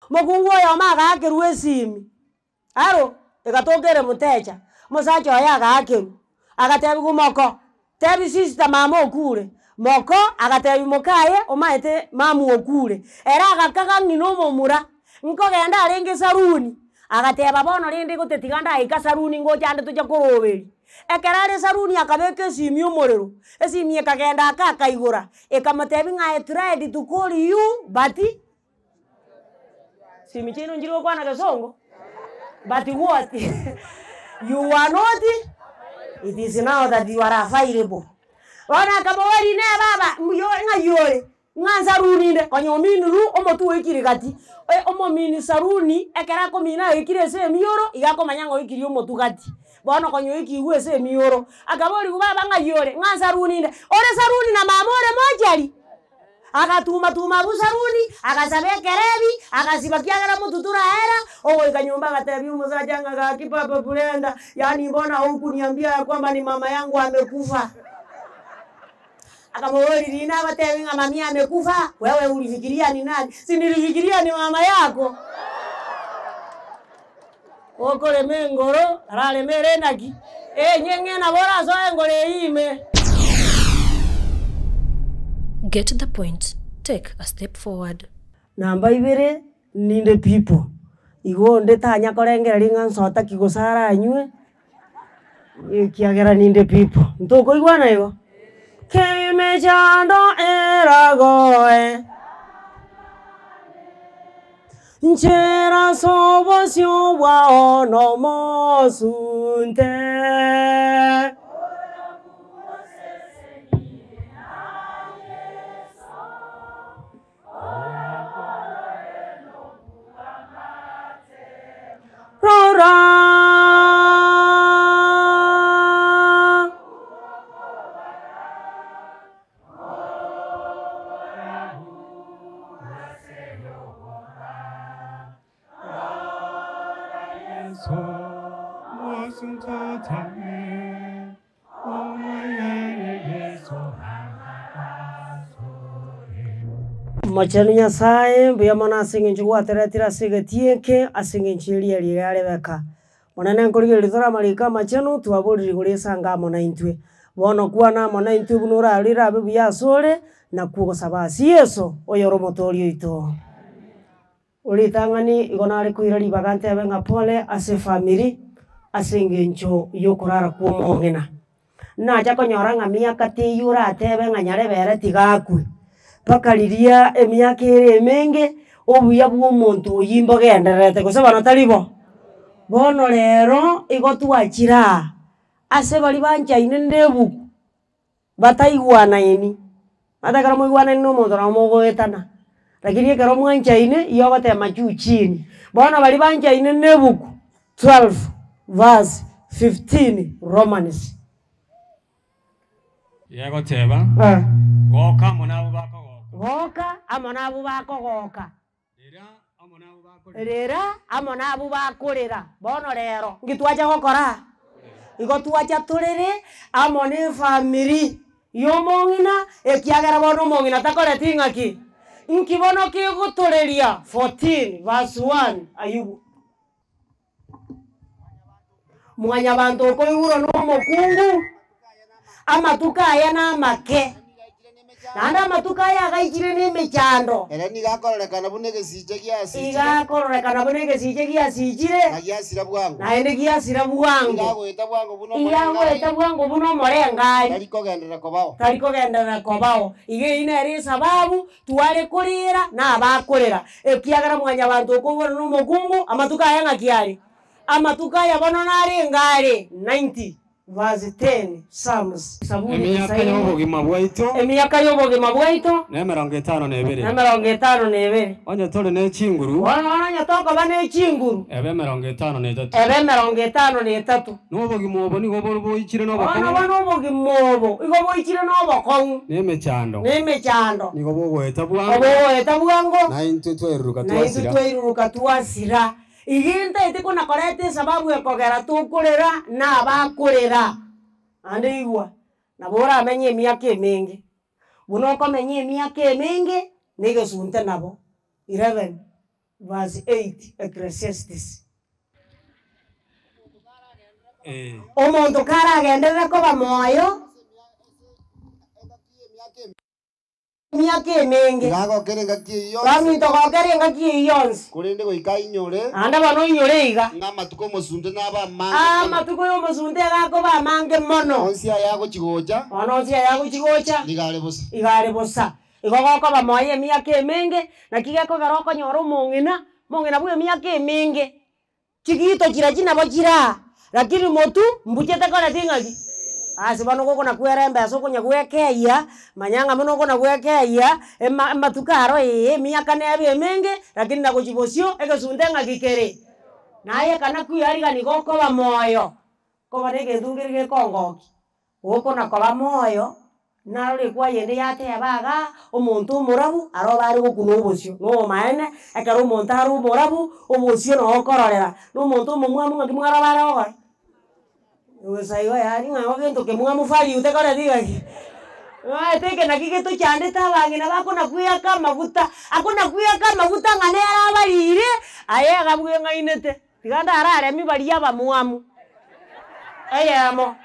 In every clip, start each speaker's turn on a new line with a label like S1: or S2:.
S1: Mokungu oyo magakeru esimi. Aro, ikatokere muteja. Musacha oyo agakeru. Agatebi kumoko. Tebi sister mama okure. Moko agatebi mukaye omaete mamu okure. Era agakaga ngino momura. Nko genda arenge saruni. Agateba bono rindi gutetiganda ika saruni ngo cyande tujya kuroberi. Ekerare saruni akabeke simi umuriro. Esimi ekagenda akakaigura. Ekamutebi ngaye tried to call you but simi chino njiro kwana gasongo. But what? You are not. It is now that you are available. Wana kabawari ne baba myo ngayore. Nganza runinde konyomini ru omotu ekire gati. Omo mini saruni ekera ko mina ekire se miyoro igako manyango ikiri omotu gati. Bono konyo ikiwe se miyoro. Akabori kubaba ngayore nganza runinde. Ore saruni na mamore mojari. Akatuma busaruni, akasabe kerebi, akasibakiagara mututura era, ogo ikanyumba gatebi umusajanga gakipapa bulenda, yani mbona huku niambia ya kwamba ni mama yangu amekufa. Akamwori rina gatebi nga mami amekufa, wewe ulifikiria ni nani? Si nilifikiria ni mama yako. Oko leme ngoro, rale merendaki. Nyenge na bora zoe ngore ime.
S2: Get to the point. Take a step forward.
S1: Namba ibere ninde people. Igo ndetanya korengera ringa nsota kigosara anywe. Kiagera ninde people. Ntoko igwana igo. Keme chando eragoe. Nchera sobo siobwa ono mosunte. Machani nyasaye mbuya mona asinge wateretira sigetieke asinge nchiria lirare beka monane nkorige lithora marika machano tuaboriri gurisanga mona intwe bono kuana mona intwe bunura alira abe byasore na kugo sabasi yeso oyoro motorio ito ulitangani igona ari kuirari bagante abenga pole ase family asinge ncho yokurara ku mongena na jako nyoranga miaka te yura atebe nganyare bere tigakwe pakaliria emyaka ere emenge obuya bw'omuntu oyimbo genderete gusaba natalibo bono rero igotwachira ase bali banchaine ndebu bataigwana ini atakara moigwana no muntu na mogoetana lakini kero mwanchaine iyo batema chini bono bali banchaine ndebu 12 verse 15 Romans
S3: yego teba goka monabu bako
S1: goka amonabu bako goka rera amonabu bakorera bono rero ngitwacha gokora igotwacha turere amone family yomongina ekiagera bono mongina takore tingaki nkibono kigutureria 14 verse 1 Ayubu mwanya bantu ko iguro no mokungu amatuka aya na make nanda matuka ya gaijire ni mechando
S4: era ni gakorekana bunege sije giasi
S1: igakorekana bunege sije giasi jire
S4: na giasira bwangu
S1: na ende giasira bwangu igagweta bwangu buno morengai tariko gendera kobao ige ine eri sababu tuwale kurira na abakorera ekiagara mwanya bantu ko bono no mokungu amatuka aya ngakiari amatuka ya bono nari ngare 90 verse 10 Psalms
S3: emyaka y'obugima bwaito
S1: ne
S3: 52 onye tole ne chinguru
S1: onye toko bane chinguru
S3: ebe 53 n'obugima obo nigo boikire n'obakon
S1: n'obugimobo igo boikire n'obakon
S3: n'emechando nigo bogweta
S1: bwango
S3: na intwe tweruruka
S1: twasira iginta ite kuna korete sababu ekogera tukurera na bakurera ande igwa na bora amenye myaka emenge buno ko menye myaka emenge nigo sunte nabo 11 verse 8 Ecclesiastes. Omuntu karagenderera koba moyo myaka mingi bamwitogokere ngaki yonse
S4: kurinde goika inyore
S1: anda bano inyore iga
S4: ng'amatuko mosunde n'abamange
S1: amatuko y'omusunde gakoba amange mono
S4: onsia yago chigocha
S1: ononsia yago chigocha igare busa igogokoba moyo emyaka mingi na kigekogera okonyora omong'ina bwa emyaka mingi chigito chira chinabo chira lakini motu mbujete kona tingaki asi bano koko na kwera mbesa konya kwekeya manyanga muno kona kwekeya matukaro miaka nebe menge lakini nako chibosio egesundenga gikere naye kana kuyariga ni goko ba moyo ko bane gedungirige kongoki goko na koba moyo narore kwa yende yate yabaga omuntu murabu aro bari gokuno obosio no maene ekaro omuntu aru murabu obosio no kororera no omuntu mumwa ngaki mwara bara oga usaiwa yani ng'aho gento ke mwa mufari utekora digaki teke na kigeto cyande tabangina bakona kuyaka maguta akona kuyaka maguta ngane arabarire aye agabwe ngainete tiganda arare mi bari abamuamu ayamo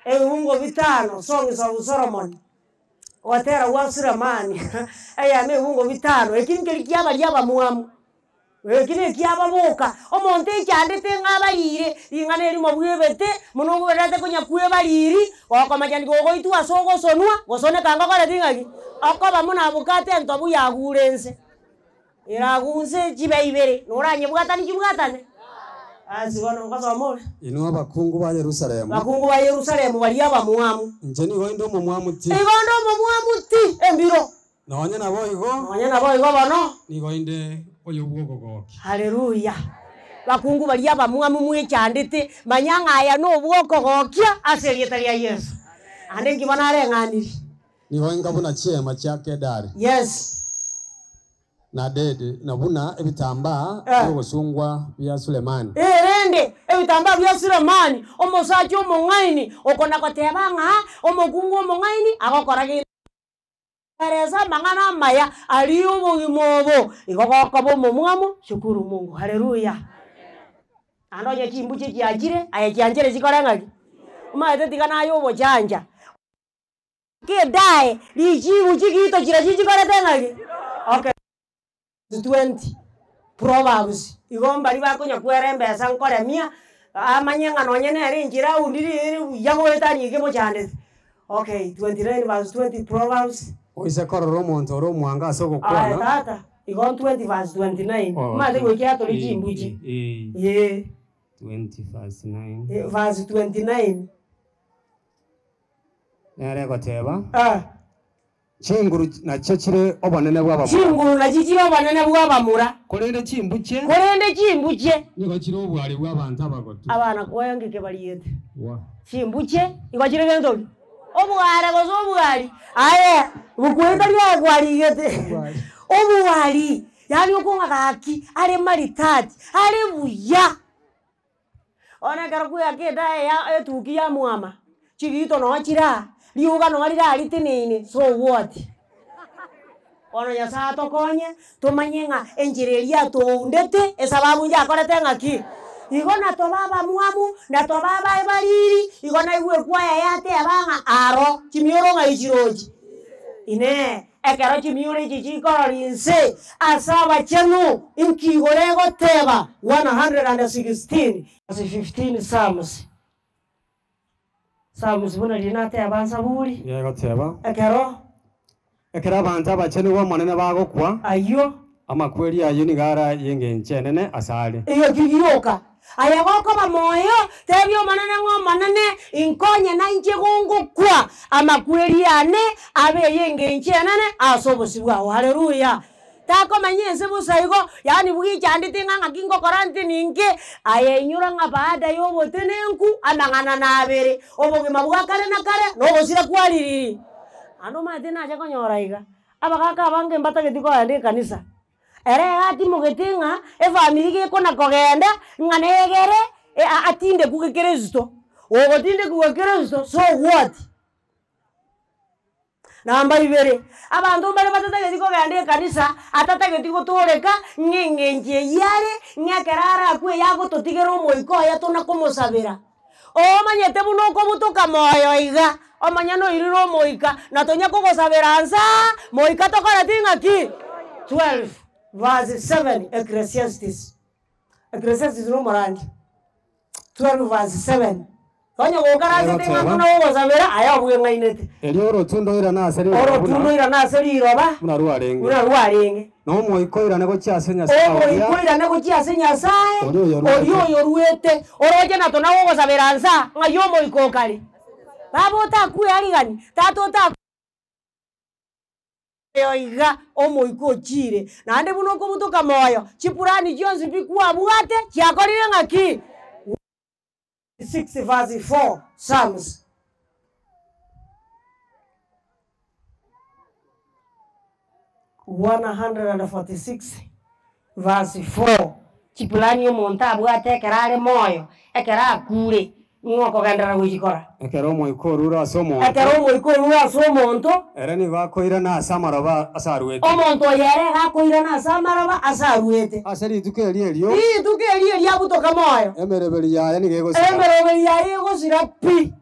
S1: ehungo bitano songs of Solomon watera wa Sulemani ayame ehungo bitano ekinkeri kyabari abamuamu ekine kyababuka omonte cyande tengabarire ingane eri mobwebete muno bwerate konya kwebariri wakomajani gogoitu asogo sonwa gosone kanga kora tingaki akoba muna bukate ntobu yagurense iragunse jibeibere noranye bwatani jibwatane asibono ngazomole
S3: ino abakungu ba Yerusalemu
S1: bali abamuamu
S3: nje ni goindo mumwamu ti embiro nonya nabo igo bano ni goinde oyobwogogoki
S1: haleluya bakungu bali abamuamu mwecyandite manyang'aya no bwogogokia aserieta lya Yesu ande ngibona areng'aniri
S3: ni goinga buna chema cha Kedari
S1: yes
S3: na dede na buna ebitamba byogosungwa bya Sulemani
S1: rende ebitamba bya Sulemani omosacho omong'aini okona kotebanga omokungu omong'aini agokorage Ereza mangana maya aliyo bugimobo igogoko bomumwamo shukuru Mungu haleluya andoje kimbuche kiajire ayakianjere zikorangaki umaete tigana yobo chanja kedae lijibu chikito kira chikorangaki okay 20 Proverbs igomba libakonya kwerembesa nkore mia amanyenga nonyene ari njira undiri yago etanyike mo chande okay 29 verse 20 Proverbs
S3: oise kororo omonto oro mwanga asoko kwana
S1: tata igon 20 verse 29 mate gokia to lijimbuji
S3: 20 verse 9
S1: verse 29
S3: nere goteba chinguru na chechire obonene bw'abamura korende chimbuche nigo chiro obwari bw'abantu abagotu
S1: abana koyangike bariyete chimbuche igo chire gento obware gozo obwari aye bukwenda lya gwarigete obwari yani okonga gaki ari maritati ari buya ona karakuya keda ya etuki ya muama chigito no chira liuga no ari ari tinini so what ona ya sato konye tumanyenga enjireria to undete esababu ya korete ngaki igona to baba muamu na to baba ebariri igona iwe kwaya yate abanga aro chimioro ngaichiroji ine ekero chimiore chichikorinse asaba chenu inkigorego teba 116 verse 15 Psalms buna linate abanza buri
S3: yego teba
S1: ekero
S3: abantu abacheni bo monene bagokwa
S1: ayo
S3: amakweri ayo ni gara yengenchenene asale
S1: iyo kigiroka ayagoko bamoyo tebyo manene inkonye na injegongo kwa amakweri ane abe yengenchenene asobosibwa haleluya tako manyese busaigo yani bugicandite nganga kingo korante ninge ayenyura nga baada yobotenenku amangana nabere obogima bwakare na kare no gosira kwaliriri ando matena aje konyoraiga abakaka bange mbatageti ande kanisa ere ati mugetinga family ge kona kogenda nganegere atinde ku Kristo ogotinde ku Kristo so what Namba 2 abantu bari batatageti ko gande kanisa atatageti ko toreka ngengenje yare nyakarara kwe yago totigero moiko ya tona komosabira o manyete buno ko butuka moyo iga o manyano iriro moika na tonya ko gosaberanza moika to kora tinga ki 12 verse 7 Ecclesiastes no morandi 12 verse 7 Konya gokara tinga no gosabera aya buye ngainete
S3: Elioro tundoira na aseri
S1: oro tundoira na aseri roba
S3: una ruarenge no moikoira nego chiasenya
S1: sae moikoira nego chiasenya sae oyo ruete oroje na tona gosaberanza ngayo moiko kali babo ta ku yari gani tato ta oiga omoiko chire nande buno ko butuka moyo chipurani jonzi bikuwa buate chiakorire ngaki 6 verse 4 Psalms verse 4 chipulani omonta buate kerare moyo ekera kure ngoko gandara wikora
S3: ekero moiko rura somo ereni bakoira na samaraba asaruete
S1: omonto yere gakoira na samaraba asaruete
S3: aseri tukeri elio
S1: butoka moyo
S3: emereberi yaye ni
S1: gosira pi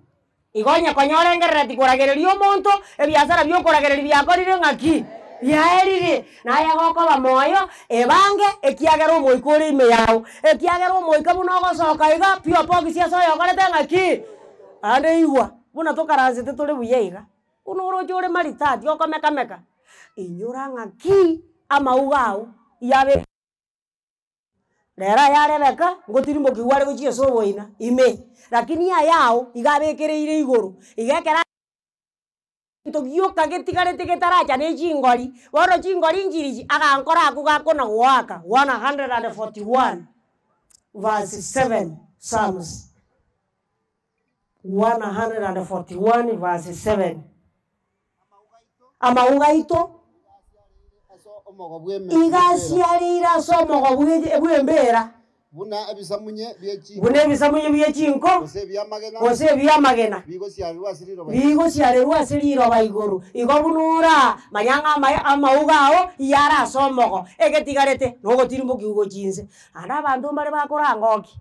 S1: igonya konyora ngerati koragererio omonto ebiasara byo koragererio byakorire ngaki yaerire na yagoko ba moyo ebange ekiagero moikore ime yao ekiagero moika buno gosoka iga pio pogisia so yokorete ngaki ande igwa buna tokaranzete tole buyeiga unoro jore maritati okomeka inyura ngaki amaugao yabe lera yarebeka ngotirimbo kiware gochie soboina ime lakini yao igabekereire igoro igekera Tokyo kagetigarete getaracha ne chingori woro chingori njiriji agankora akugakona waka 141 verse 7 Psalms 141 verse 7 amaugaito igasiarira somogo bwembera
S4: buna ebisamunye
S1: byechinko ose byamagena bigo siarerwa asiriro baiguru igo bunura manyanga amaugao yara somogo egetigarete nogo tirimbo kiugo chinse anda bantu bare bakora ngoki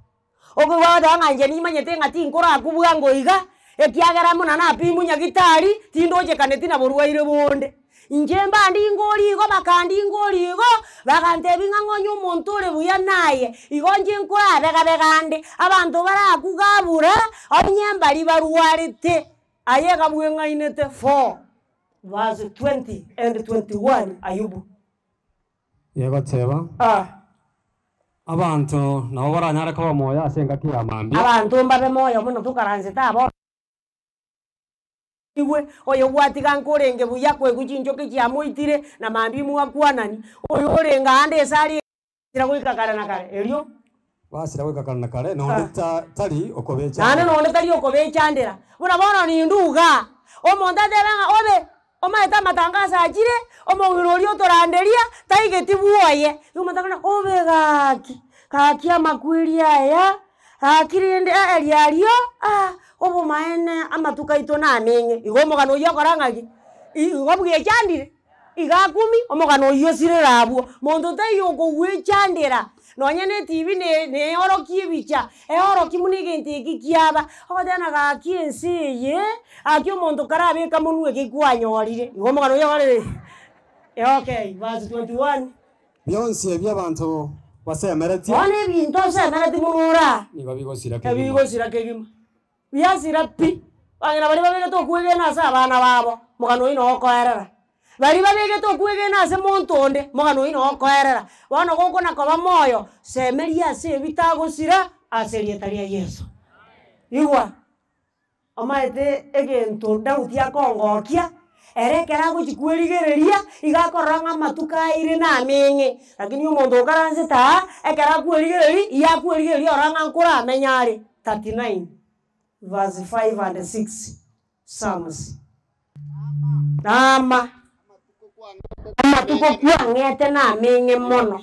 S1: ogo wada nganje ni manyete ngati nkora kubwa ngoiga ekiagera muna na pimunya gitari tindoje kaneti na borwaire bonde njemba ndi ngori igo bakandi ngori igo bagante bingangonyo montore buya naye igonje nkora begande abantu barakugabura abanyamba libaruwarite ayega bwengainete 4 verse 20 and 21 Ayubu
S3: yego teba abantu nabo baranyara ko moya asenga kiyamambi
S1: abantu mbabe moyo muno tukaranze tabo iwe oyo gwatiga nkorenge buya kwe kuchinjo kichya moitire na mambi muakwanani oyo orenga ande sali tira gwikakara na kare elio
S3: wasira gwikakara na kare no tari okobecha
S1: nane no tari okobecha ndera buna bona ni nduga omonda deranga obe omaeta matangasa ajire omongirori otoranderia taigeti buoye yomatangana obegaki kakia makwiria ya akirinde eliario obo maene amatuka ito na amenye igomogano yokorangaki igobwe chandire igakumi omogano yosire rabuo mondo tayo gwe chandira nonyene TV ne oroki bicha oroki munigente kikiaba odana ga kiensiye akyo mondo karabe kamunwe kikwanyorire igomogano yokorere okay verse 21
S3: byonse by'abantu basemereti
S1: one bintu semereti munura
S3: nigo bigosira
S1: kegima byasira pi bangena bari babege to kuege na sa bana babo mugano ino okoerera bari babege to kuege na se montonde mugano ino okoerera wana goko nakoba moyo semeria se bitagosira aserietaria Yesu igwa amaete egento Daudi akongokia erekera guchikwerigereria igakoranga matuka ire na amenye lakini umuntu okaranze ta ekera kwerigereri ya kwerigereria oranga nkura amenyare 39 verse 5 and 6 Psalms. Nama amatuko kwangete na menye mono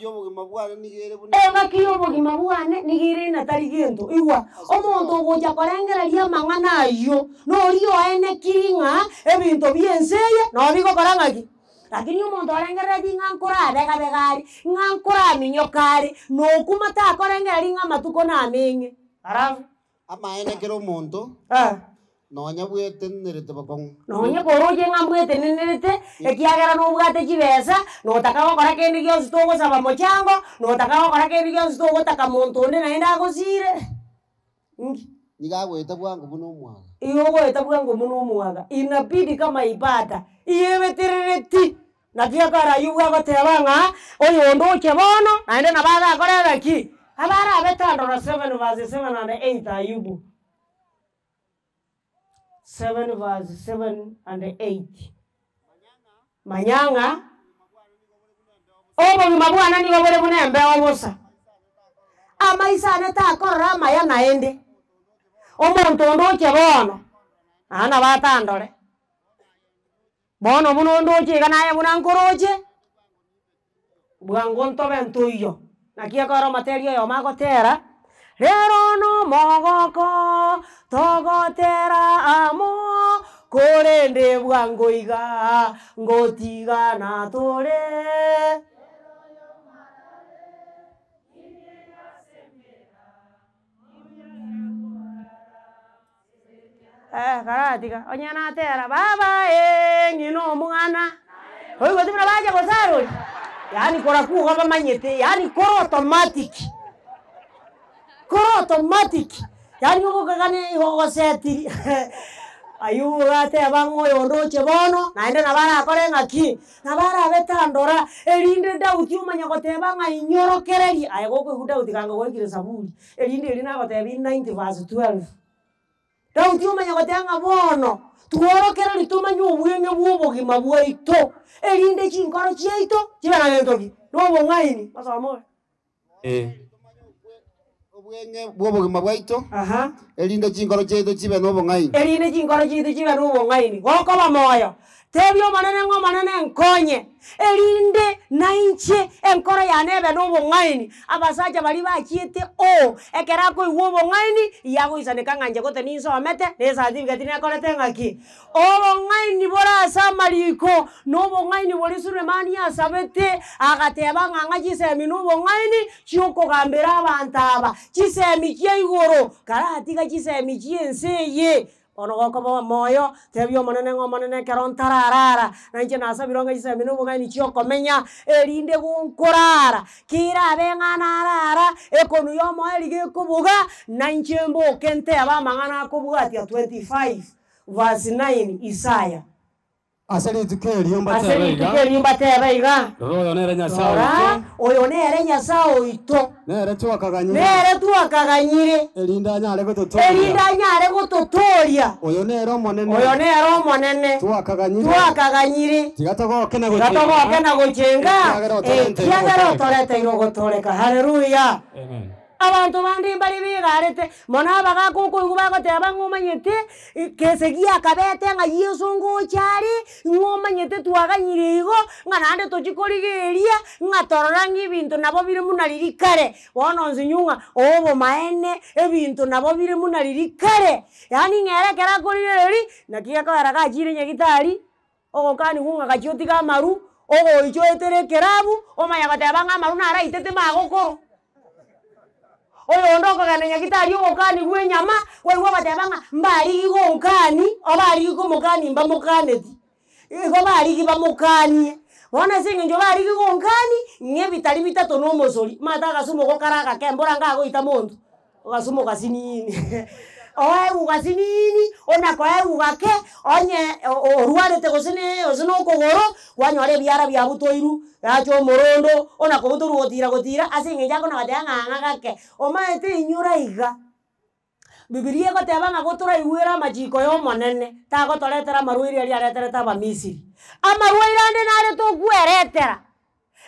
S1: ega kiyobo gimabwane nigire na tari gento igwa omonto goja korengera ria mangana ayo no rio ene kiringa ebinto bienseye no bigo korangaki lakini omonto orengera dinga nkora bega begari ngankora minyokari no kumata korengera ringa matuko na menye arafu
S4: ama ene kero omonto nonya bwete nerete bakong
S1: nonya koroje ngambwete nerete ekiagera no bwate kibesa no takao kora kende gyo stogo saba mochango no takao kora kende gyo stogo takamonto ne naenda gosire
S4: nigagweta bwangu buno mwaga
S1: iyo gweta bwangu muno mwaga inabidi kama ibada iyebeterereti nakiakara yuwa batebanga oyo ndoche bono naende nabaga korera ki abara abetandora 7 verse 7 and 8 Ayubu 7 verse 7 and 8 manyanga obo mabwana ni gobore bunembe obusa amaisa neta korra maya naende omonto ndoche bono ana batandore bono buno ndoche ganaye bunankoroche bwango ntobe ntuyo nakia koro materio yo magotera rero no mogoko togotera amo korende bwango iga ngotiga na tore karatika onyana tera baba ngino mwana hoy gotimra baje gozaro yani kora ku gaba manyete yani koro automatic yani ngo kagane go seti Ayubu gate abango yondoche bono naende nabara korenga ki nabara betandora erinde Daudi umanya gotebanga inyorokereri ayego ko Daudi kanga wekire Zaburi erinde erina gotebi 90 verse 12 Daudi umanya gotanga bono tuorokera litumanya obwenge bwobogima bwaito erinde chinkoro chiaito chibana gentoki nobo ngaini pasamo
S4: obwenge bwobogima bwaito erinde chinkoro chiaito chibe nobo ngaini
S1: erinde chinkoro chiaito chibe nobo ngaini goko bamoyo tebyo manene ngo manene nkonye erinde nainche enkoro yanebe nobo ngaini abasaja bali bachiete o ekerako iwobo ngaini yago isaneka nganje gote ninsomete nesa tingati nekorete ngaki obo ngaini bora samariko nobo ngaini bori Sulemani asabete agateba nganga chisemi nobo ngaini chioko gambera abantaba chisemi kyeigoro karatiga chisemi chienseye ono goko moyo tebyo monene ngo monene kerontararara nanje nasabironga chisemi nobo ngaini chioko menya erinde gunkorara kira benganarara ekonu yomo erige kubuga nanje mbo kente abamangana kubuga atia 25 verse 9 Isaya
S3: asali tukeri yomba tebaiga royo nere nyasao
S1: oyo nere nyasao ito
S3: nere tuakaganyire erinda nyare gototoria oyo nere omonene tuakaganyire tigatogoke na gochenga kiagero torete irogotoreka haleluya amen abantu bandi bari bigarete mona bagakuko igubagoteba ngomanyete kesegia kabete nga Yesu ngochari ngomanyete tuaganyire igo nganande tochikorigeria ngatorangi bintu nabo bire munalirikare bono nzinyunga obo maene ebintu nabo bire munalirikare yani ngere kera korireri nakia kara kachire nyagitari ogo kani hunga kachioti ka maru ogo icho etere kerabu omanya goteba nga maru nara itete magokoro oyo ndoko kana nyagitari okani gwe nyama wewe batebanga mbali go nkani obali go mukani mba mukaneti igo bali giba mukani bona singe njo bali go nkani nye bitali bitatu no mosori mata gasumo go karaka kembora ngago itamondo gasumo gasinini oe ugasinini ona koe ugake onye oruarete gosine osino kogoro kwanyore biara bya butoiru yacho morondo ona kobuturu gotira asinge yako na batanga ngake omaete inyura iga Biblia gotebanga gotora iwera majiko yo monene ta gotoretera marwiri ali aretereta ba Misiri amarwira ande nare to gueretera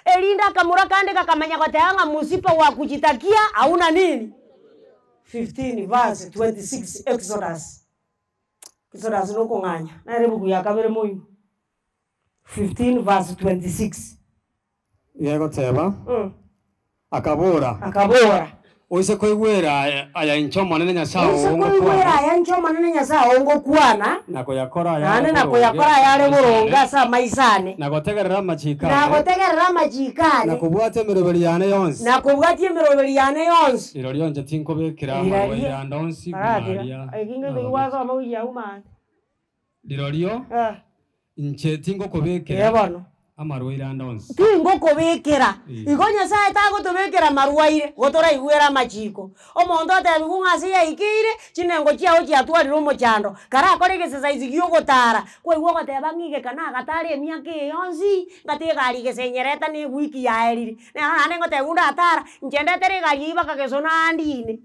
S3: elinda kamura kande kakamanya gotanga musipa wa kujitakia hauna nini 15 verse 26 Exodus noko nganya nare buku ya kabere moyo
S1: 15 verse 26.
S3: Yego teba. Akabora. Oise koigwera aya inchoma nene nyasao
S1: ongo koigwera aya inchoma nene nyasao ongo kuana
S3: nako yakora
S1: yale muronga sa maisane
S3: nagotegerera machika nakubwate miroberi yane yonsi iro lyonje tinkobekera mawaira ndonsi Maria
S1: ikinge biwazo amawiya umana
S3: liro lyo inche tingo kobekera
S1: yebono
S3: amarwaira ndonsi
S1: tingo kobekera igonya sa tago tobekera marwaire gotora igwera machiko omondo atebigunga siya ikire chinengo chiao chiatwarira omochando kara akorege size giyogotara kwe igwo goteba ngige kana gatari emyaka yonsi ngate gari gesenyereta ni wiki yaerire nane ngotegunda atara njendetere gari ibakagesona andine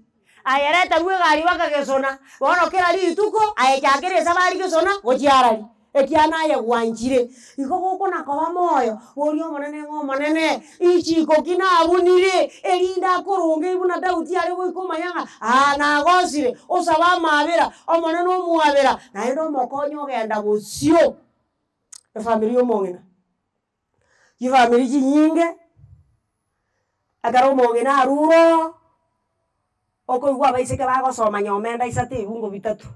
S1: ayereta ruwe gari bakagesona bono kera lituko ayechakire sabari gesona gochiarari ekiana ya gwanjire ikoko nakoba moyo wori omonene ngomonene ichiko kinabunire elinda koronge ibuna Dauti ari goikomanyanga nagosire osaba mabera omonene omuabera naendo omokonyo ogenda gosio efamily omong'ina ifamily chinyinge agaro omong'ina aruro okoigwa baiseke bagosoma nyomenda isate ibungo bitatu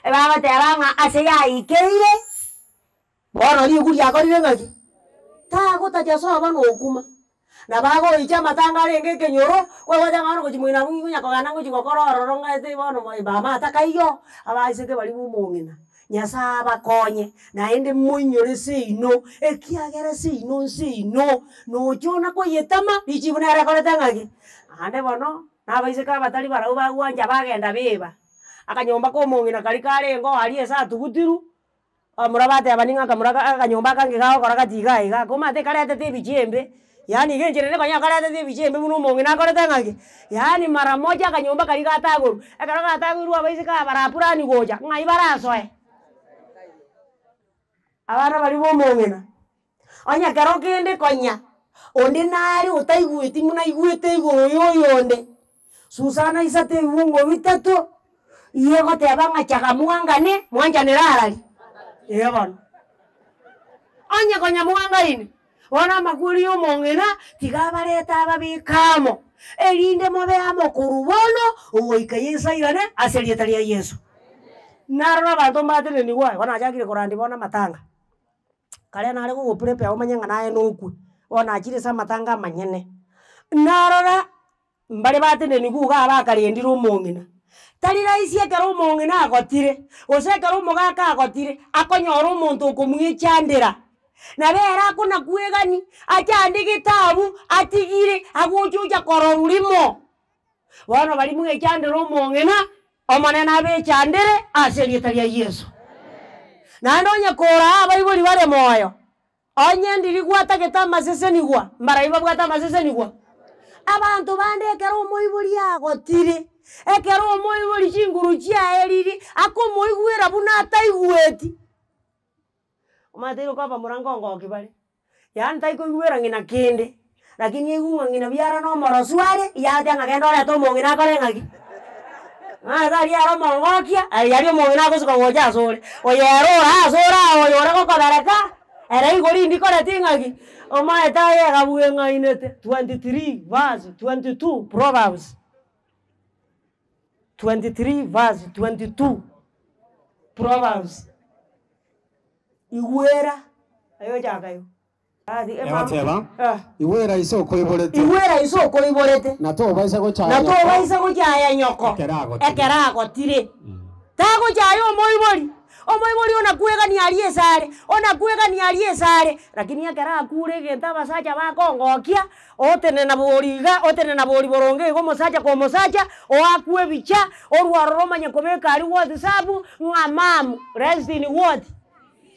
S1: ebaba teranga aseya ikeire bono liguri akorire ngaki tago tajaso bano okuma na bago icha matanga renge kenyoro wewe ngano kuchimwina mungu nyakogana kuchikokororo ngate bono baba atakayo abaiseke bali bumong'ina nyasa bakonye naende munyore seino ekiagera seino no chona koyetama ichibuna rekoreta ngaki ande bono nabaiseka batali barau bagwanja bagenda beba akanyomba ko mong'ina kali karengo ali esa tugutiru amurabate abaninga kamuraga akanyomba kange gaho koraga tiga komate karete tebichembe yani genjere kanya karete tebichembe muno mong'ina korete ngaki yani mara moja akanyomba kali gataguru akaraga ataguru abaisika barapurani goja ngai barasoe abana bali bo mong'ina onya karo kende konya onde nari utaigweti muna igwete igoro yoyonde Susana isate ibungo bitatu yego tebanga chaka muangane mwanjanira arali yebona anya konya muangaine wana makuri omong'ina tigabareta ababikamo elinde mobeamo kurubono ugoikayesa irane aserieta lia Yesu narora bantu mbatire ni gwa wana jakire korandi bona matanga kale nare go prepe omanyanga nae nokwe ona akire sa matanga manyene narora mbale batire ni guga abakarendira omong'ina tari raisi ekero omong'ina agotire osekero omogaka agotire akonyora omonto okomwichandera nabera akona kwegani achande gitabu atigire agochuja kororulimo bono bali mwichandera omong'ina omonene abechandere aserieta lia Yesu nandonya kora abaibori bare moyo onye ndiri gwata getama sesenigwa maraiba gwata masesenigwa abantu bande ekero omoibori agotire ekero omoibori chinguru chiaeriri akomoigwera buna ataigweti omatero kwa murango ngoki bale yani taiko igwera ngina kende lakini igunga ngina biara no morosware yate ngagenda ore to mong'ina kore ngaki dali aro mongokia yari mong'ina kusuka goja asore oyero asora oyore ko kodareka era igori ndikore tingaki omaeta yega buenga inete 23 verse 22 Proverbs 23 verse 22 Proverbs igwera ayo jagayo
S3: igwera isoko iborete nato baisa go
S1: chaya nyoko ekerago tire tago chayo omoibori ona kuega ni aliesare lakini akera akure genta basacha bakongokia otene na bori boronge go mosacha ko mosacha o akue bicha orwaro romanya kobeka ari WhatsApp ngamamu rest in what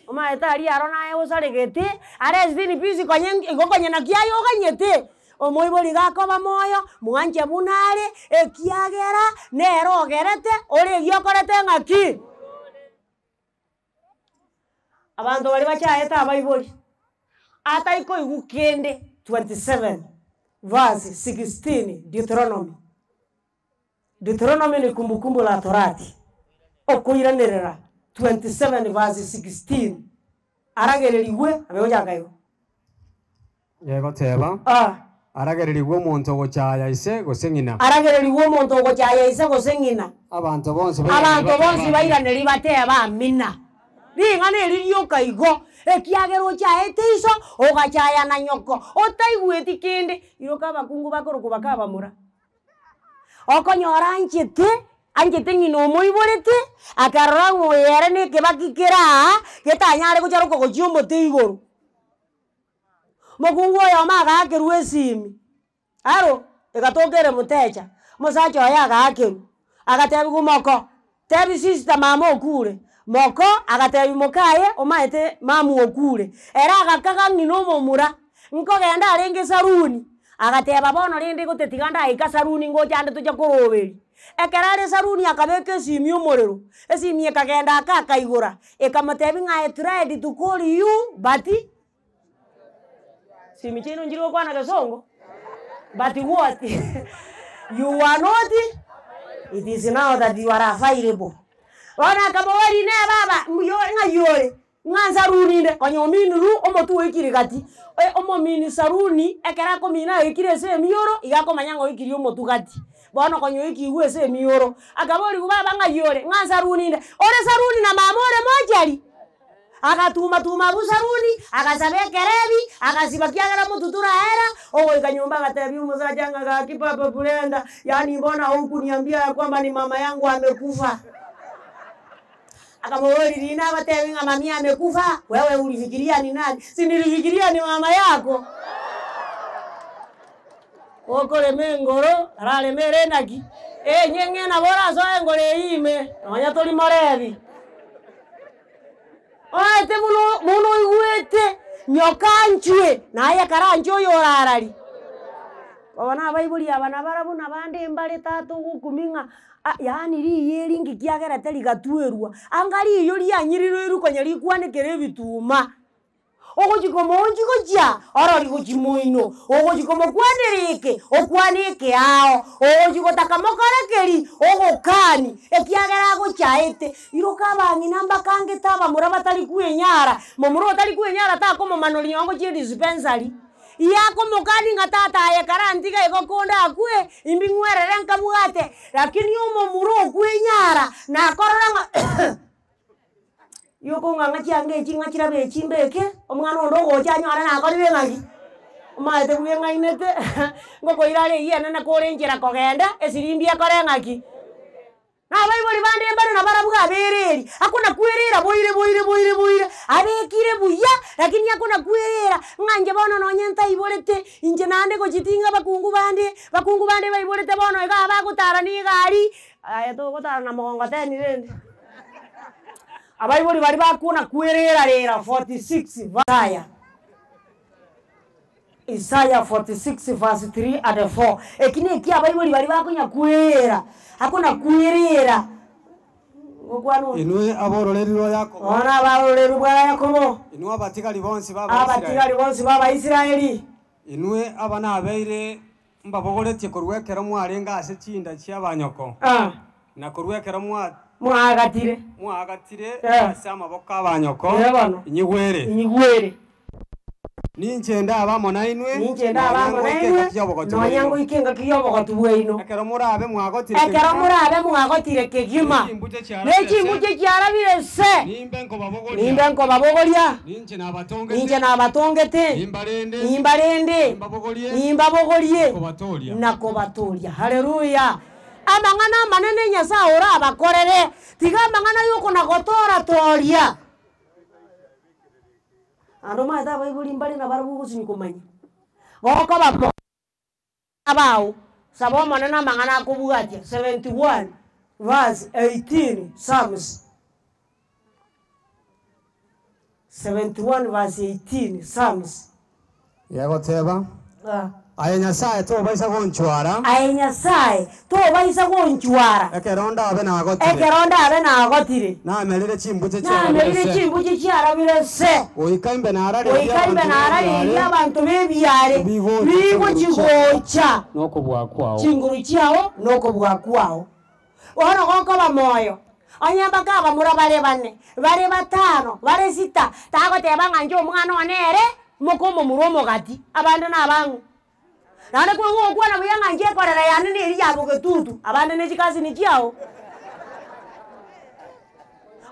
S1: oma etari arona e osaregete rest in busy konye na kiayo ganyete omoibori gakoba moyo mwanje bunare ekiagera nerogerete ore gyokorete ngaki abantu bali bachaeta abaibori ataiko igukende 27 verse 16 Deuteronomy ni kumbukumbu la Torati okuiranirira 27 verse 16 aragereriwe abeojagayo
S3: yego teba aragereriwe omonto gochaya ise gosengina
S1: aragereriwe omonto gochaya ise gosengina
S3: abantu bonse
S1: bairaneri bateba amina ringane ririo kaigo ekiagero chaete iso ogachaya na nyoko otaigweti kinde iroka bakungu bakoroku bakabamura okonyora anjete ngino moiborete akarora ngoyere ne kebakikira getanyare gocharo kogochiomo teigoro mokungu oyo maga akeru esimi aro egatokere mutecha mosacho yaga akeru agatebi gumoko tebi sister mama okure moko agatebi mokaye omaete mamu okure era agakaga ngino momura nkogenda arenge saruni agateba bono rindi gutetiganda ika saruni ngochande tuje koroberi ekerare saruni akabeke simi omorero esimi ekagenda akakaigura ekamatebi ngae tried to call you but simi chino njiro kwana gasongo but what you are not, it is now that you are available. Wana kabawari ne baba muyo ngayore nganza runinde konyomini ru omotu ekirigati omomini saruni ekera ko mina ekire se miyoro igako manyango ikiri omotu gati bono konyo ikiwe se miyoro akabori baba ngayore nganza runinde ore saruni na mamore mojari akatuma busaruni akasabekerebi akasibakiagara mututura era ogo ikanyomba gatebi umuzajanga ga kipapa bulenda yani mbona huku niambia kwamba ni mama yangu amekufa akamwori lina batebi nga mami amekufa wewe ulifikiria ni nani si nilifikiria ni mama yako okole mengoro rale merenaki nyenge na bora zo ngore ime nonya toli morebi te muno igwete nyokanchwe naye karancho yorarari babana baibuli abana barabu nabande mbale tatu gukuminga yani riyeri ngikiagera teri gatuerwa angali iyo lyanyiriro irukonya likwanekere bituma ogojikomo onjikoja orori gojimoino ogojikomo kwanirike okwanike ao ogojikotaka mokorekeri ogokani ekiagera gochaete iroka bangi namba kange taba muraba tali kuenyara momuro tali kuenyara ta komo manoli yango chi dispensary yako mokani ngatata ya karantika ikokonda akue imbingwerere nkabugate lakini momuro kuenyara na koranga yoko nganga change chinga chirabe chimbeke omwana ndogo chanyara na kolibe ngaki maete kuyenga inete ngoko irale yena na korenjera kogenda esirimbia korengaki na baibuli bande mbare na barabuga bereri akuna kuerera boire abekire buya lakini akuna kuerera nganje bono nonyenta ibolete inje nande ko chitinga bakungu bande baibolete bono ega bagutara ni gari aya to gutara na mogongo teni rende abaibuli bari bakuna kuerera rera 46 Isaiah 46 verse 3 and 4 ekine kia abaibuli bari bakunya kuerera hakuna kuerera ngokwano
S3: inwe abororeriro yako
S1: ona abororeriro bwa Yakobo
S3: inwe abatigari bonsi baba Isiraeli inwe abana abeire mbabogoretie korwekera mwarenga ase chinda cia banyoko na korwekera mwagatire ase amaboko abanyoko inyigwere ninchenda abamo nainwe
S1: nonyango ikenga kiyobogo tubweino
S3: ekero murabe mwagotire
S1: kegima nechimbuche chiarabire se nimbe nko babogoria ninche nabatongete nimbarende nimbabogorie nakobatoria haleluya amangana manene Nyasaye ora abakorere tiga amangana yuko nagotora toria ando maeta baibuli mbali na barabu gusinyikomanya goko babo abao sabo manena mangana kubugatia 71 verse 18 Psalms 71 verse 18 Psalms
S3: yagoteba Aya Nyasaye to baisa gonchwara ekeronda abe na agotire na melire chimbuche
S1: chiarabire se
S3: oikaimbe na arare
S1: abantu bebyare bigo chigocha
S3: noko bwa kwao
S1: chinguru chiao noko bwa kwao ona goko bamoyo onyamba kaba mura bare bane bare batano bare sita tago teba nganje omwana onere mokomo muromo gati abande nabangu nane ko kwa na buyanga nje korera yani ni yabo getutu abande ne chikazi ni chiao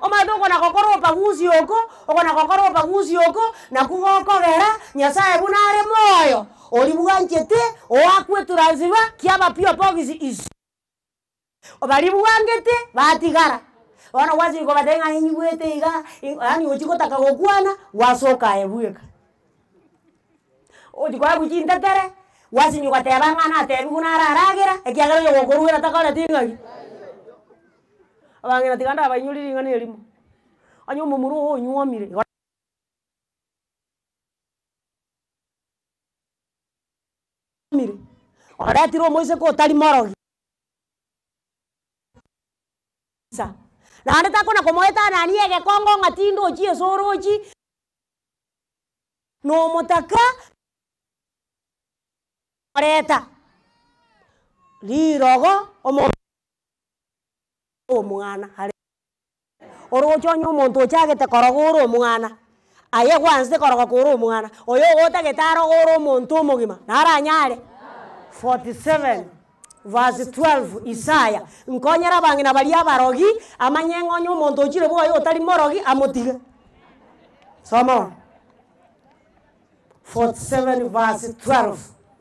S1: omadoko na kokoro pagusi yoko okona kokoro pagusi yoko na kugokogera nyasaye bunare moyo oli buganjete oakwe turaziba kiaba pio pogisi is obali bugangete batigara ona wazi ko badenga nyiwete iga yani ochiko takagokwana wasoka ebueka odi kwa bujinda tere wazi nyuka teba ngana tebi kunara aragira ekiagero yo gokuruera takala tingagi abangira tiganda abanyuri ngani elimo anyo mumuru nyuomire mire ora tiro moise ko tali morogi sa na anda takona komoeta nani ege kongo ngatindo chi sorochi no motaka areta lirogo omwana hare orocho nyo monto chagete korogoro omwana aye kwanze korogo koro omwana oyo gota getaro goro monto mogima naranyare 47 verse 12 Isaya nkonyera bangina bali abarogi amanyengo nyo monto chire bo yo tali morogi amotige soma 47 verse 12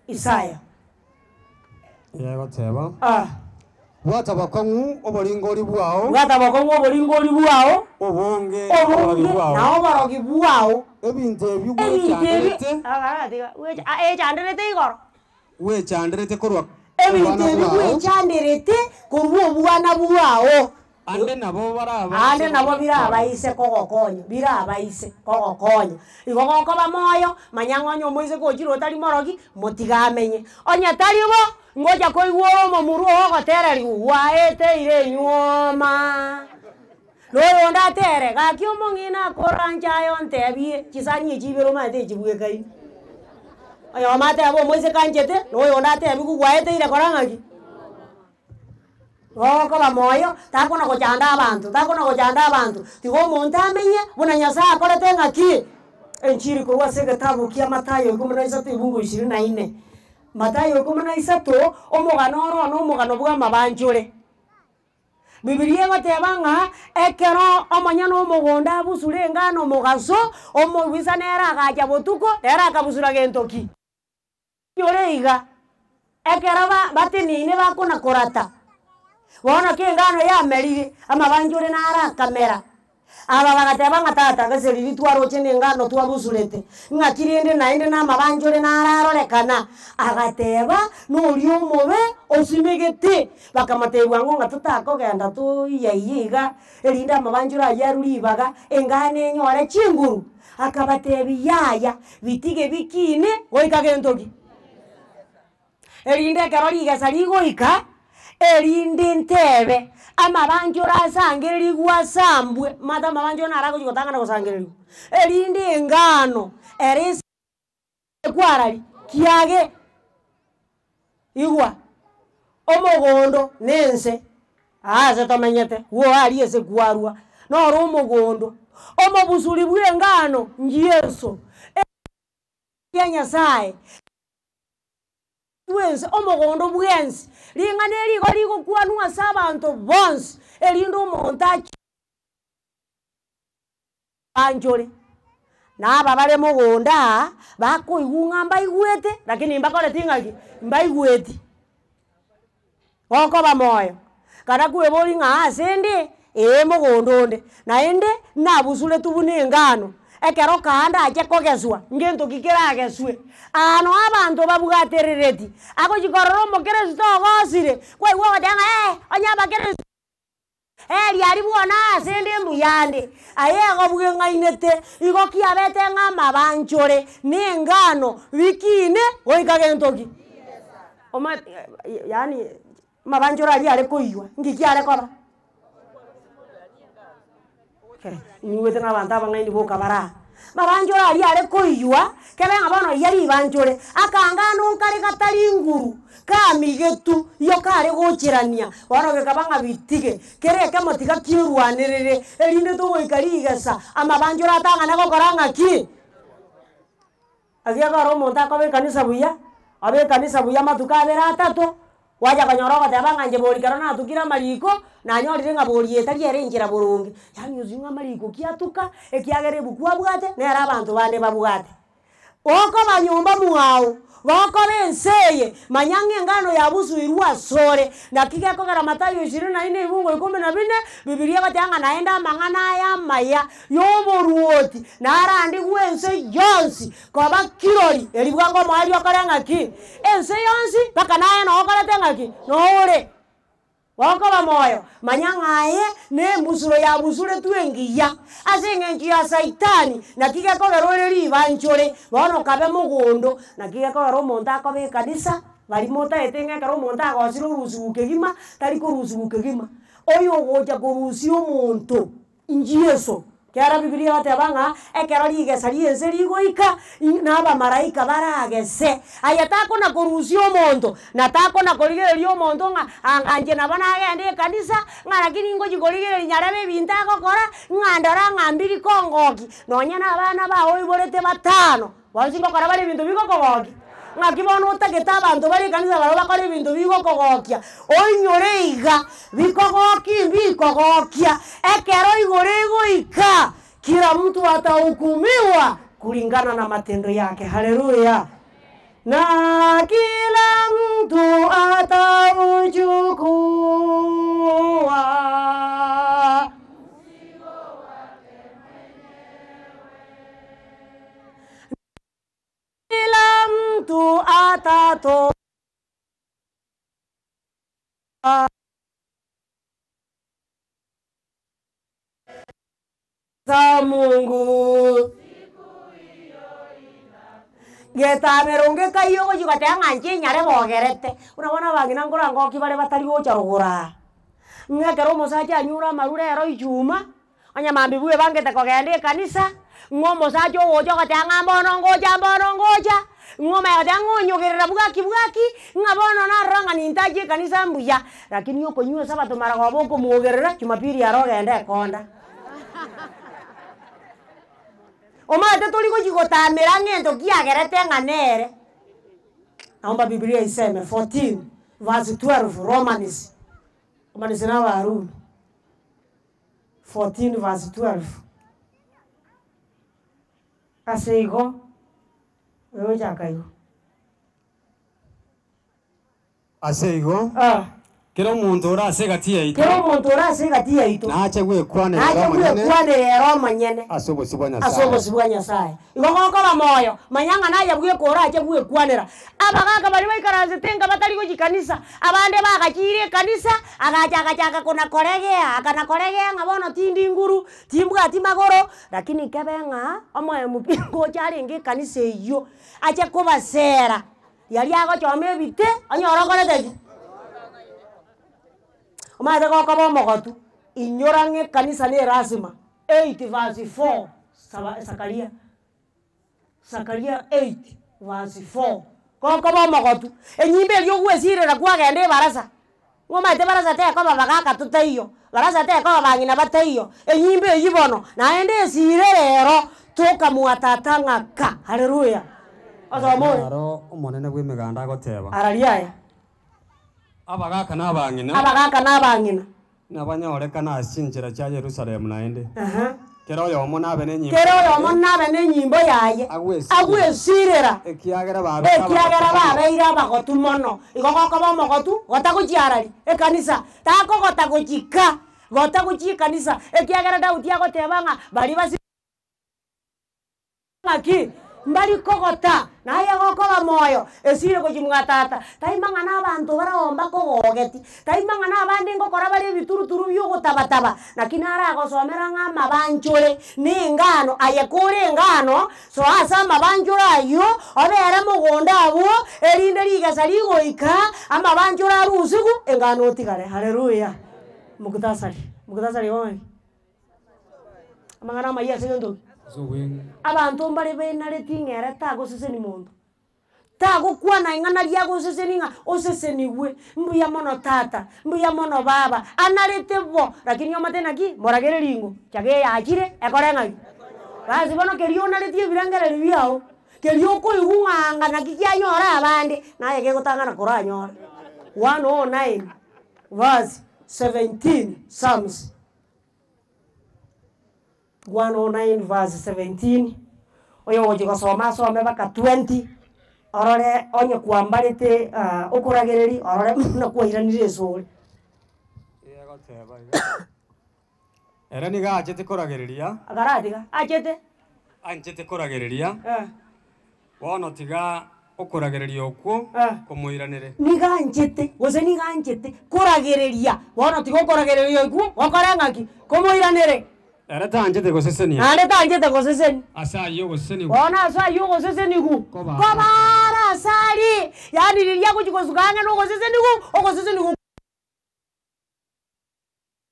S1: Isaya
S3: yego teba wata bakongu obolingoli bwao obonge
S1: na obarogi bwao
S3: ebintu ebyugwechanderete
S1: echanderete igoro
S3: wechanderete korwa
S1: ebintu ebyugwechanderete korwa obwana bwao
S3: ande nabo birabaise kogokonya igogoko bamoyo manyangonyo moise kochiro tali morogi motigamenye onya talibo ngoja koigwo momuru ogotereri waete ire nyoma loyo ndatere gakyo mongina koranja yo ntebie chisanyi chibero mate chibwe kai ayo mate abo moise kanjete loyo ndatebi ku waete ire korangaki ko bamoyo takona kochanda abantu tigo muntu amenye buna nyasa akorete ngaki enchiri kurwa segetabu kia Matayo 13 ibungu 24 Matayo 13 omugano bwa mabanjure Bibiliya batebanga ekero omanyano omugonda busure ngano mugaso omubisa nera gaja botuko nera akabusura gentoki yoreiga ekero batinine bakona korata Wana ngano ya merire amabanjure nara kamera aba bagateba ngatata gaseriri twaro chene ngano twabusurete ngakirinde nainde na mabanjure nararorekana agateba nuriyo mobe osimegete bakamatebwa ngo ngatutako genda tu yayiga erinda amabanjure ayaruribaga engane nyore chinguru akabatebi yaya bitige bikine goikagentoki erinde karori gasari goika erinde ntebe amabanjura asangeri gwasambwe mata mabanjura narako chikotangana kusangeri erinde ngano erisi kwarali kiage igwa omogondo nense aze tomenyete wo ali ese kwarwa no ro omogondo omobusuri bwe ngano njeso ya Nyasaye wense omogondo bwensi linganeli goliko kwanwa sabanto bonse elindo montachi banjore naba bale mogonda bako igungamba igwete lakini mbakole tingaki mbaigweti oko bamoyo kana kueboli nga asende mogondonde naende nabusule tubune ngano ekero kanda aje kogeswa ngento kikirageswe ano abantu babugaterereti ako chikororo mokeresto gosire kwa iwo danga onyaba keresto yari buona asende mbuyande aye agobuge ngainete igo kiabete ngama banchore ningano wikine oikagentoki oma yani mabanchora ali ale koiwa ngiki ale koba niwete na banta bangaini boka bara
S1: mabanjore ali ale koiywa kebenga bono yari banjore akanga nunkari gatari nguru kamigetu yo kare gochirania bono gekabanga bitige kereke motiga kirwanirire erinde to goikarigesa amabanjore atanga nago koranga ki agia garo monta kobe kanisa buya abe kanisa buya matuka bera tato waja kanyoroga tabanga nje bori karona tukira mariko na nyorire nga bori etari erenjira burungi yani uzinga mariko kiatuka ekiagere bukwa bwate ne ara abantu bande babwate oko banyumba muao boko benseye manyange ngano ya busuirwa sore na kike kogera Mathayo 24 ibungo 14 Biblia batanga naenda mangana ya maya yoboruoti na arandi gwense yonsi koba kirori elibwango mwali okaranga ki ense yonsi paka naye no okaratenga ki no ore wako bamoyo manyangaye ne mbusuro ya busure tuengiya asenge njia saitani na kike kogero libanchore bono kabe mugondo na kike kogero monta kobe kanisa bali mota etenge karo monta agosiro rusubuke gima tari ko rusubuke gima oyo goja korusi omonto injieso kera Biblia batabanga ekero ligesa liense ligoika naba maraika baragese ayatako na korusi omonto natako na koligererio omonto nga anje nabana agende kanisa nga lakini ngo jigoligereri nyarabe bintako kora ngandora ngambiri kongoki nonya nabana bawo iborete batano wazingo kora bali bintu biko kogoki ngakibono utageta abantu bali kanisa baro bakore bintu biko kogokia onyoreiga bikogokia ekero igorego kila mtu atahukumiwa kulingana na matendo yake. Haleluya. Na kila mtu atauchukua kila mtu atatoa za Mungu geta meronge kayo go jikatanga nje nyare bogerete unabona bangina ngora ngoki bale batari gocha rugura ngakero mosaje anyura marure ero ijuma anya mambibuwe bangete kogende kanisa ngomo sajo gojo katanga mbono ngoja ngoma ya dango nyogerera bugaki ngabono na ranga nintaje kanisa mbuya lakini yoko nyuo sabato mara goboko muogerera Jumapili ya rogende konda omate toliko jikotamira ngento kiagerete nganere naomba Biblia iseme 14 verse 12 Romans na Warumi 14 verse 12 aseigo wewe chakayo
S3: aseigo kero muntu ora segatia ito naache gwekwane
S1: Roma nyene
S3: asobo sibwa Nyasaye
S1: igoko bamoyo manyanga naye bwe kora ache gwekwanera abagaka bali baikaranze tenga batali go jikanisa abande bagakire kanisa agachaka kuna koregea ngabono tindi nguru timbwa timagoro lakini kebenga omoye mupingo charinge kanisa iyo ache kubasera yali ago chome bite anyorokorete omate goko bomogotu inyorange kanisa ne rasima 8 verse 4 Sakaria 8 verse 4 goko bomogotu enyimbe lyo gwesirera kwagende barasa ngomate barasa te ko babagaka tutaiyo barasa te ko bangina bataiyo enyimbe yibono naende esirerero toka muatatanga ka. Haleluya.
S3: Aro umonene gwimiganda goteba
S1: arariaya
S3: abagaka nabangina nabanyoreka nasinjira cha Yerusalemu naende kero yomo nabe nenyimbo yaye agwesirera ekiagera babeira bagotumono igogoko bomogotu gotaguchiarari ekanisa tako gotaguchika kanisa ekiagera Daudi agotebanga bali basi maki mbali kogota naye goko bamoyo esire ko jimgatata taimanga nabantu baraomba kogogeti taimanga nabandi ngokora bali bituruturu byo gotabataba nakinara gosomera ngama banchore ningano ayekore ngano so asa mabanchora ayo obere mugonda abo erinde ligasa ligoika ama banchora rusigu engano tigare. Haleluya. Mukutasari woi amangana maya segondo
S1: abantu mbare bena letingere tago seseni muntu tago kwana ingana lyago seseni nga oseseniwe mbuya mono tata mbuya mono baba analete bo lakini yomatena ki moragere lingo chage yakire ekorenga bazi bono kelio naletie birangere biao kelio ko iwanga na kiyanyora abande naye ke gotangana koranyora 109 verse 17 Psalms 109 verse 17 oyo ojigo soma baka 20 orore onye kwambarite okuragereri orore na kuiranire sore
S3: era niga achete koragereria
S1: agaradiga achete
S3: anchete koragereria wono tiga okuragereria okwo kumuiranire
S1: niga anchete gose niga anchete koragereria wono tiga okuragereria okwo okorangaki kumuiranire
S3: era tanjete gosesenia
S1: ande tanjete goseseni
S3: asayo goseseni
S1: wona asayo goseseni ku kobara asali yani lilia kuchikosukanga no goseseni ku ogoseseni ku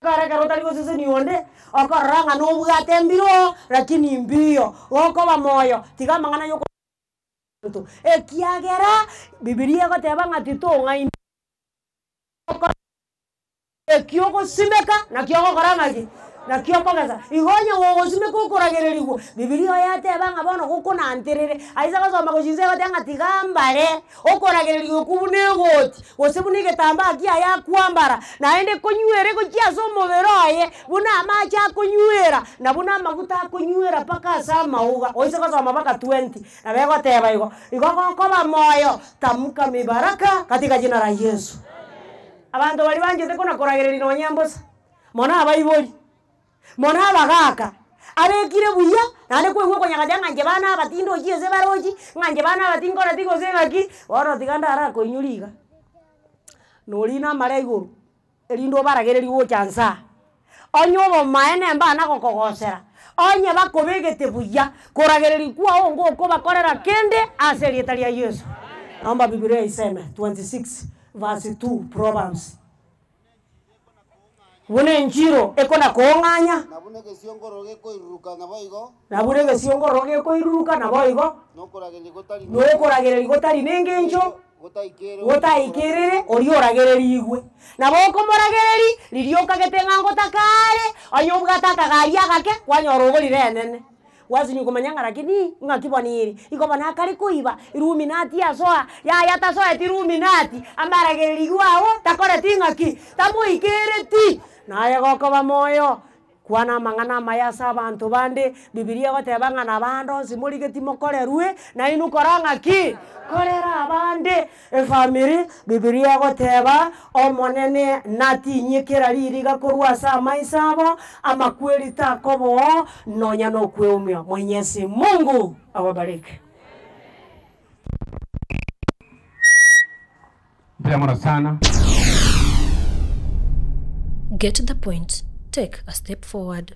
S1: kare karo tali goseseni onde okoranga no bugate mbiro lakini mbio okoba moyo tiga mangana yoko ekiagera Biblia goteba ngati to ngai ekioko simeka na kioko korangaki na kioko gaza igonye wogo simeka ukuragererigo Biblia yateba ngabono gukuna anterere aiza gosoma goshinze batanga tigambare ukuragererigo kubunegoti osebunike tamba akia ya kwambara naende konywere gochiaso moberoye buna amacha konywera na buna maguta konywera paka sama uga oiza gosoma baka 20 na bego teba igo koba moyo tamuka mibaraka katika jina la Yesu. Abantu bali banjete kona koragereri no nyambosa mona abayiboli mona abagaka abekire buya nane kwe ngoko nyakajanga nje bana abatindo chieze baroji nganje bana abatingo ratiko zengaki woro tiganda ara koinyuliga nolina mareguru elindo baragereri wo chansa onyobo maene mbana kokogosera onye bakobegete buya koragereri kwa ongo ko bakorera kende aserieta ya Yesu. Naomba Biblia iseme 26 verse 2 Proverbs. Wone njiro ekona koonganya
S4: nabunege siongoroge koiruruka naboigo
S1: nokoragereri gotari nengenjo gotaikerere orioragererigwe naboko moragereri lirioka getengango takare oyobwa takagaria gake kwanyorogo lirenene wazinyu kumanyanga lakini ngakiboniri iko bana kali kuiba Illuminati asoa ya yatasoa Illuminati ambaragererigwa awo takore tingaki tamuikereti naye gokoba moyo kwana mangana mayasa abantu bande Biblia goteba ngana bando simurigeti mokorerwe na inu koranga ki korera abande family Biblia goteba omonene nati nyekera ririga korwasa maisabo amakweli takobo nonya no kweumia. Mwenyezi Mungu awabariki.
S3: Mpira sana.
S2: Get to the point. Take a step forward.